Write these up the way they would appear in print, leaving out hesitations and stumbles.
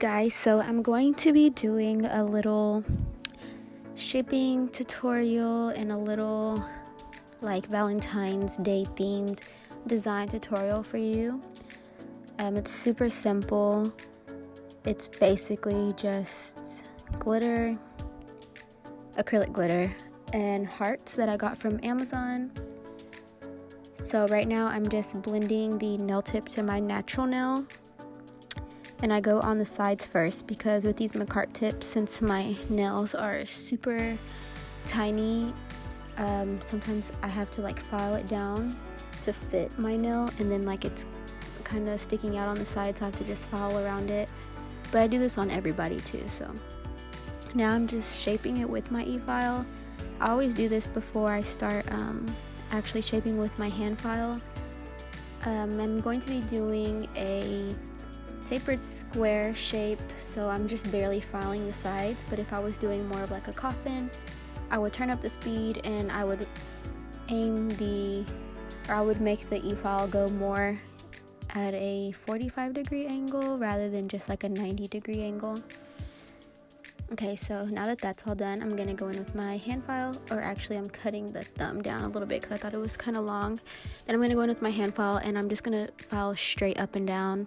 guys, so I'm going to be doing a little shaping tutorial and a little like Valentine's Day themed design tutorial for you. It's super simple. It's basically just glitter, acrylic glitter, and hearts that I got from Amazon. So right now I'm just blending the nail tip to my natural nail. And I go on the sides first because with these McCart tips, since my nails are super tiny, sometimes I have to file it down to fit my nail, and then it's kind of sticking out on the side, so I have to just file around it. But I do this on everybody too. So now I'm just shaping it with my e-file. I always do this before I start actually shaping with my hand file. I'm going to be doing a tapered square shape, so I'm just barely filing the sides. But if I was doing more of a coffin, I would turn up the speed and I would I would make the e-file go more at a 45-degree angle rather than just a 90-degree angle. Okay, so now that that's all done, I'm gonna go in with my hand file, or actually I'm cutting the thumb down a little bit because I thought it was kind of long. Then I'm gonna go in with my hand file and I'm just gonna file straight up and down.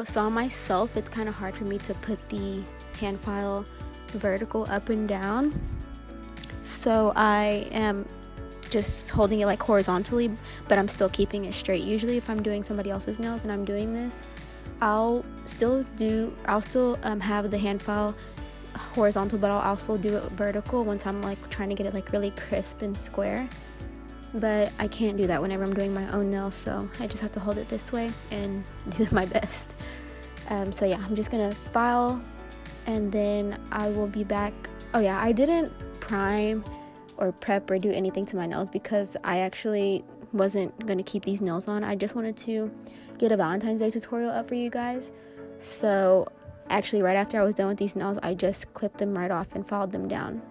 So on myself, it's kind of hard for me to put the hand file vertical up and down, so I am just holding it horizontally, but I'm still keeping it straight. Usually if I'm doing somebody else's nails and I'm doing this, I'll still have the hand file horizontal, but I'll also do it vertical once I'm trying to get it really crisp and square. But I can't do that whenever I'm doing my own nails, so I just have to hold it this way and do my best. So yeah, I'm just gonna file and then I will be back. Oh yeah, I didn't prime or prep or do anything to my nails because I actually wasn't gonna keep these nails on. I just wanted to get a Valentine's Day tutorial up for you guys. So actually right after I was done with these nails, I just clipped them right off and filed them down.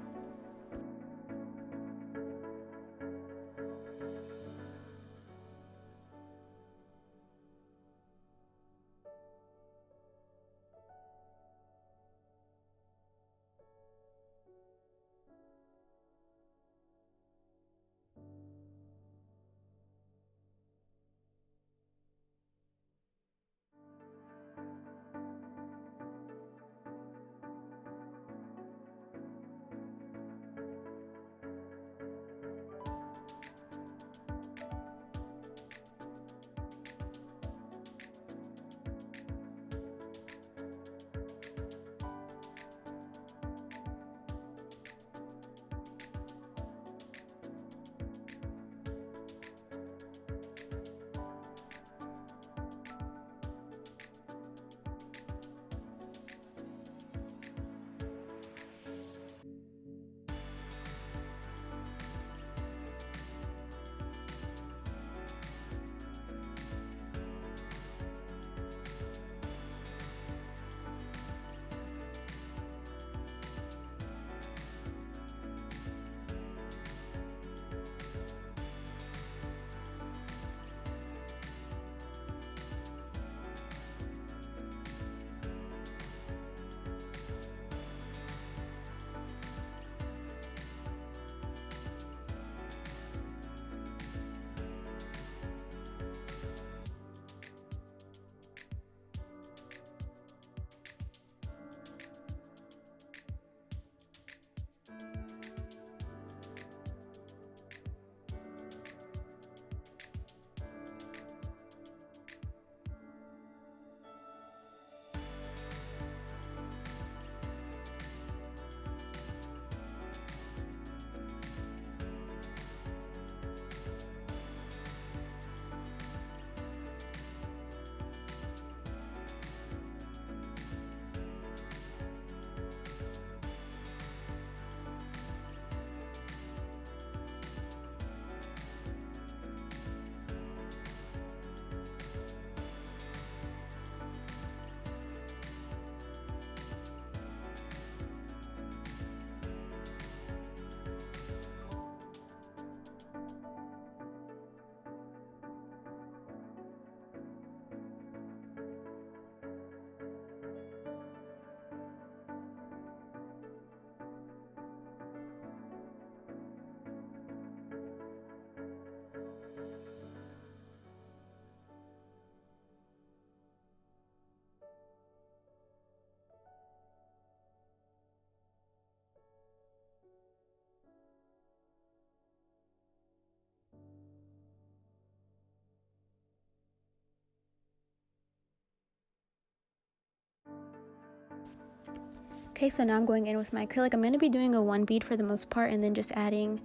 Okay, so now I'm going in with my acrylic. I'm going to be doing a one bead for the most part, and then just adding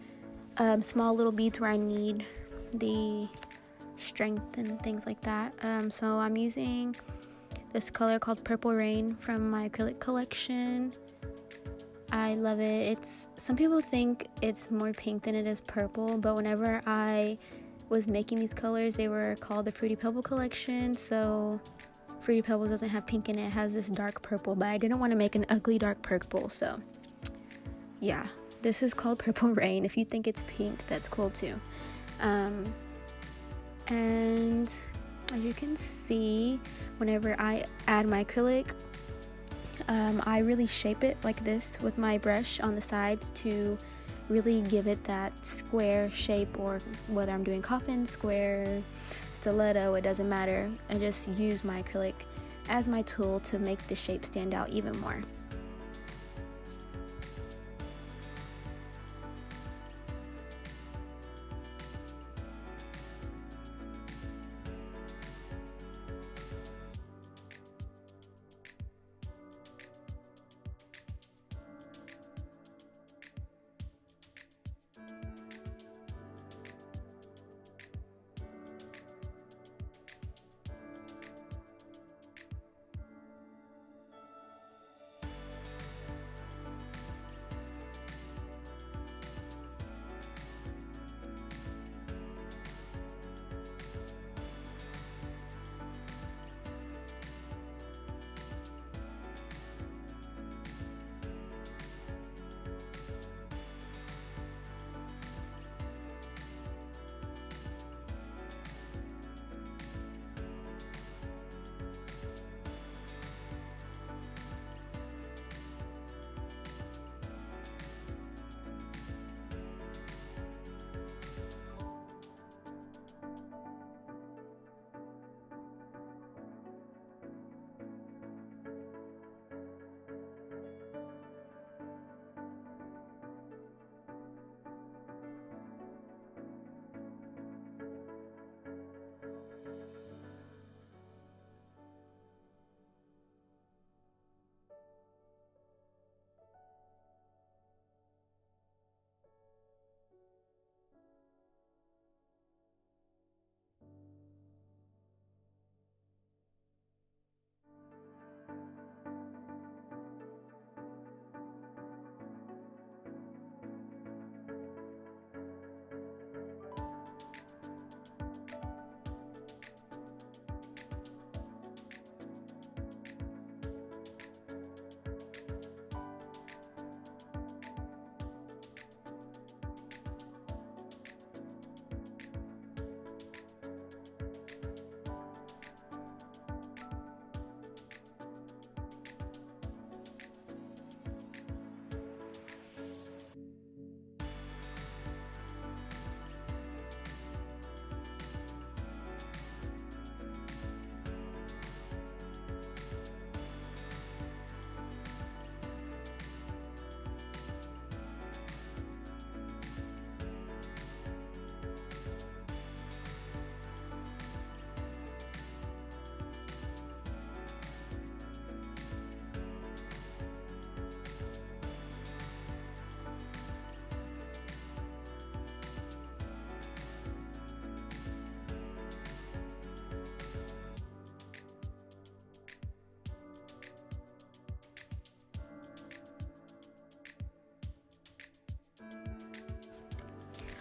small little beads where I need the strength and things like that. So I'm using this color called Purple Rain from my acrylic collection. I love it. Some people think it's more pink than it is purple, but whenever I was making these colors, they were called the Fruity Pebble collection. So Fruity Pebbles doesn't have pink in it. It has this dark purple, but I didn't want to make an ugly dark purple, so yeah, this is called Purple Rain. If you think it's pink, that's cool too. And as you can see, whenever I add my acrylic, I really shape it like this with my brush on the sides to really give it that square shape, or whether I'm doing coffin, square, stiletto, it doesn't matter. I just use my acrylic as my tool to make the shape stand out even more.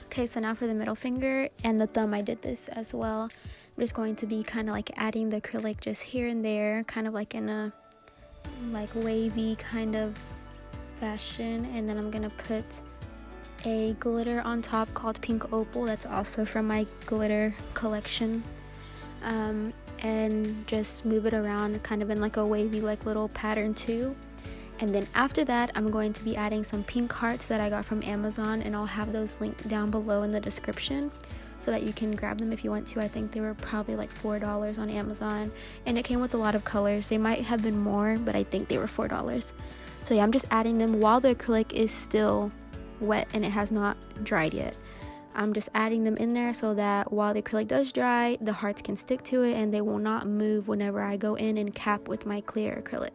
Okay, so now for the middle finger and the thumb, I did this as well. I'm just going to be kind of like adding the acrylic just here and there, kind of like in a like wavy kind of fashion. And then I'm gonna put a glitter on top called Pink Opal, that's also from my glitter collection, and just move it around kind of in like a wavy like little pattern too. And then after that, I'm going to be adding some pink hearts that I got from Amazon, and I'll have those linked down below in the description so that you can grab them if you want to. I think they were probably like $4 on Amazon, and it came with a lot of colors. They might have been more, but I think they were $4. So yeah, I'm just adding them while the acrylic is still wet and it has not dried yet. I'm just adding them in there so that while the acrylic does dry, the hearts can stick to it and they will not move whenever I go in and cap with my clear acrylic.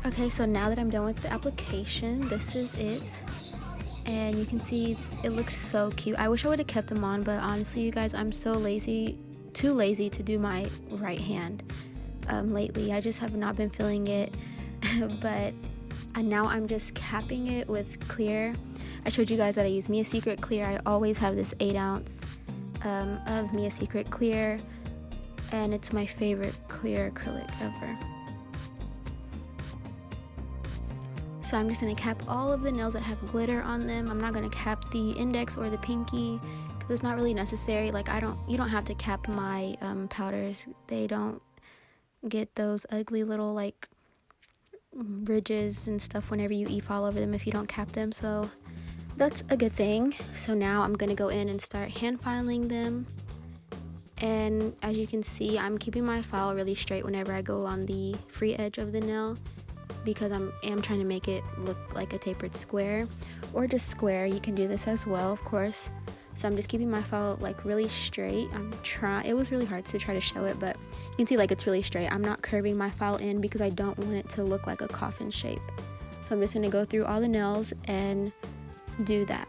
Okay, so now that I'm done with the application, this is it. And you can see it looks so cute. I wish I would have kept them on, but honestly, you guys, I'm so lazy, too lazy to do my right hand lately. I just have not been feeling it. But now I'm just capping it with clear. I showed you guys that I use Mia Secret clear. I always have this 8 ounce of Mia Secret clear, and it's my favorite clear acrylic ever. So I'm just going to cap all of the nails that have glitter on them. I'm not going to cap the index or the pinky because it's not really necessary. Like you don't have to cap my powders. They don't get those ugly little like ridges and stuff whenever you e-file over them if you don't cap them. So that's a good thing. So now I'm going to go in and start hand filing them. And as you can see, I'm keeping my file really straight whenever I go on the free edge of the nail, because I am trying to make it look like a tapered square, or just square. You can do this as well, of course. So I'm just keeping my file like really straight. It was really hard to try to show it, but you can see like it's really straight. I'm not curving my file in because I don't want it to look like a coffin shape. So I'm just going to go through all the nails and do that.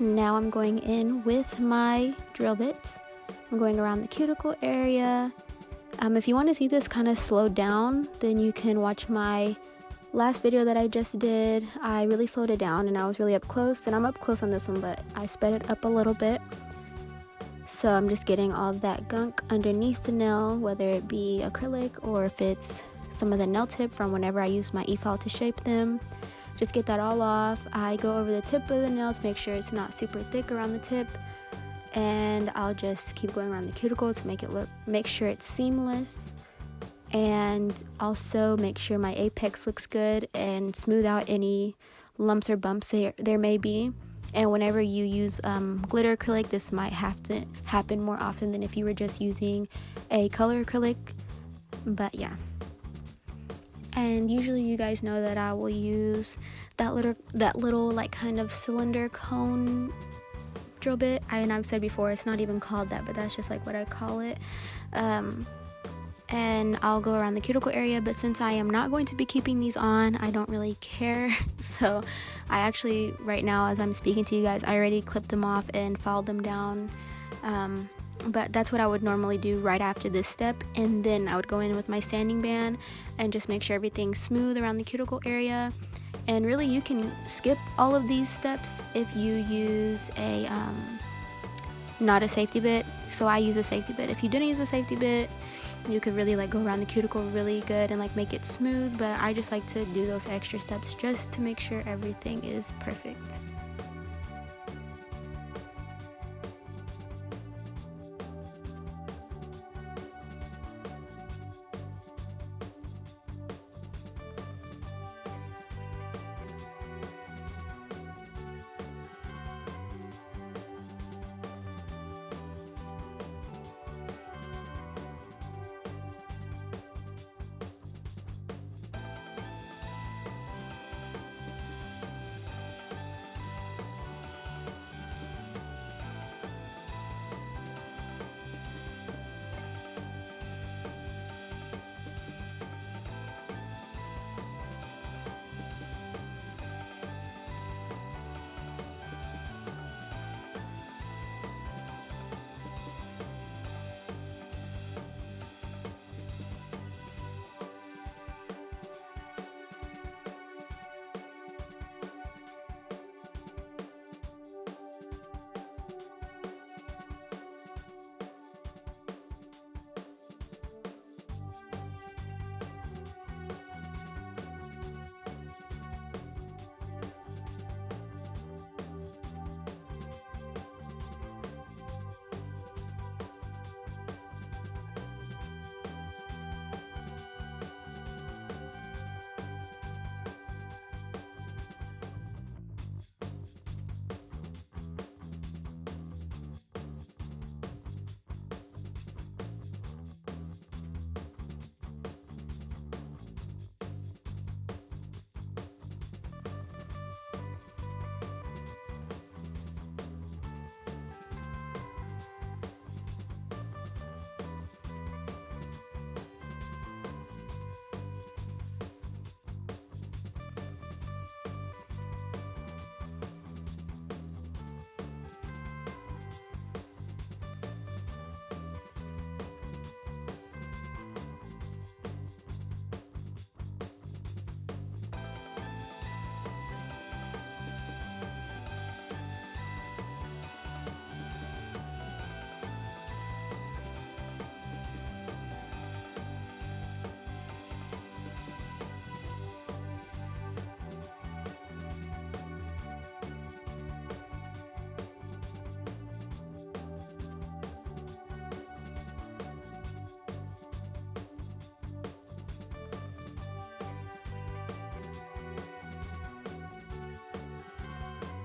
Now I'm going in with my drill bit. I'm going around the cuticle area. If you want to see this kind of slowed down, then you can watch my last video that I just did. I really slowed it down and I was really up close, and I'm up close on this one, but I sped it up a little bit. So I'm just getting all that gunk underneath the nail, whether it be acrylic or if it's some of the nail tip from whenever I use my e-file to shape them. Just get that all off. I go over the tip of the nail to make sure it's not super thick around the tip, and I'll just keep going around the cuticle to make sure it's seamless, and also make sure my apex looks good and smooth out any lumps or bumps there may be. And whenever you use glitter acrylic, this might have to happen more often than if you were just using a color acrylic, but yeah. And usually you guys know that I will use that little like kind of cylinder cone drill bit. And I've said before, it's not even called that, but that's just like what I call it. And I'll go around the cuticle area, but since I am not going to be keeping these on, I don't really care. So I actually, right now as I'm speaking to you guys, I already clipped them off and filed them down. But that's what I would normally do right after this step, and then I would go in with my sanding band and just make sure everything's smooth around the cuticle area. And really, you can skip all of these steps if you use a not a safety bit. So I use a safety bit. If you didn't use a safety bit, you could really like go around the cuticle really good and like make it smooth, but I just like to do those extra steps just to make sure everything is perfect.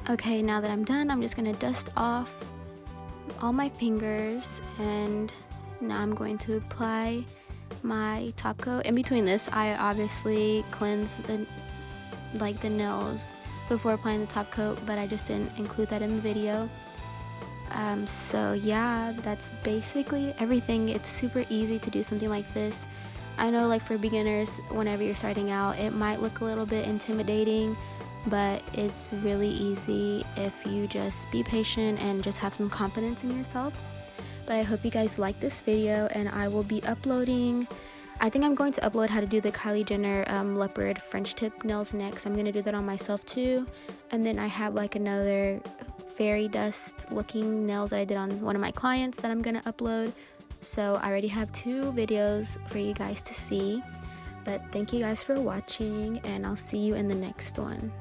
Okay, now that I'm done, I'm just gonna dust off all my fingers, and now I'm going to apply my top coat. In between this, I obviously cleanse the nails before applying the top coat, but I just didn't include that in the video. So yeah, that's basically everything. It's super easy to do something like this. I know, like, for beginners, whenever you're starting out, it might look a little bit intimidating, but it's really easy if you just be patient and just have some confidence in yourself. But I hope you guys like this video, and I will be uploading, I think I'm going to upload how to do the Kylie Jenner leopard French tip nails next. I'm going to do that on myself too. And then I have like another fairy dust looking nails that I did on one of my clients that I'm going to upload. So I already have 2 videos for you guys to see. But thank you guys for watching, and I'll see you in the next one.